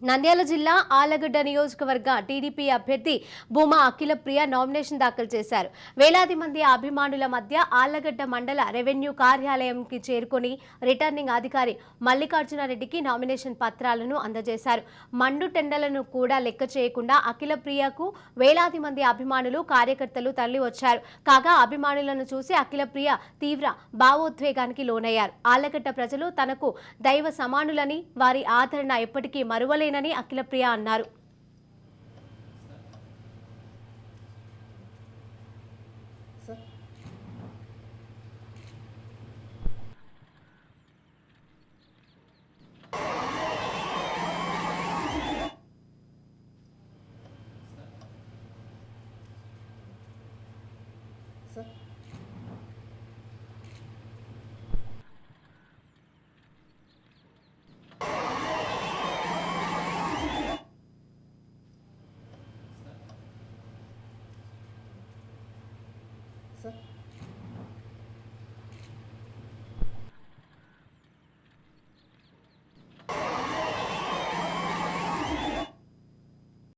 నంద్యాల జిల్లా ఆళ్లగడ్డ నియోజకవర్గ టీడీపీ అభ్యర్థి భూమా అఖిలప్రియ నామినేషన్ దాఖలు చేశారు. వేలాది మంది అభిమానుల మధ్య ఆళ్లగడ్డ మండల రెవెన్యూ కార్యాలయంకి చేరుకుని రిటర్నింగ్ అధికారి మల్లికార్జునారెడ్డికి నామినేషన్ పత్రాలను అందజేశారు. మండు టెండలను కూడా లెక్క చేయకుండా అఖిలప్రియకు వేలాది మంది అభిమానులు, కార్యకర్తలు తరలి వచ్చారు. కాగా అభిమానులను చూసి అఖిలప్రియ తీవ్ర భావోద్వేగానికి లోనయ్యారు. ఆళ్లగడ్డ ప్రజలు తనకు దైవ సమానులని, వారి ఆదరణ ఎప్పటికీ మరువలేని అఖిలప్రియ అన్నారు. Sir.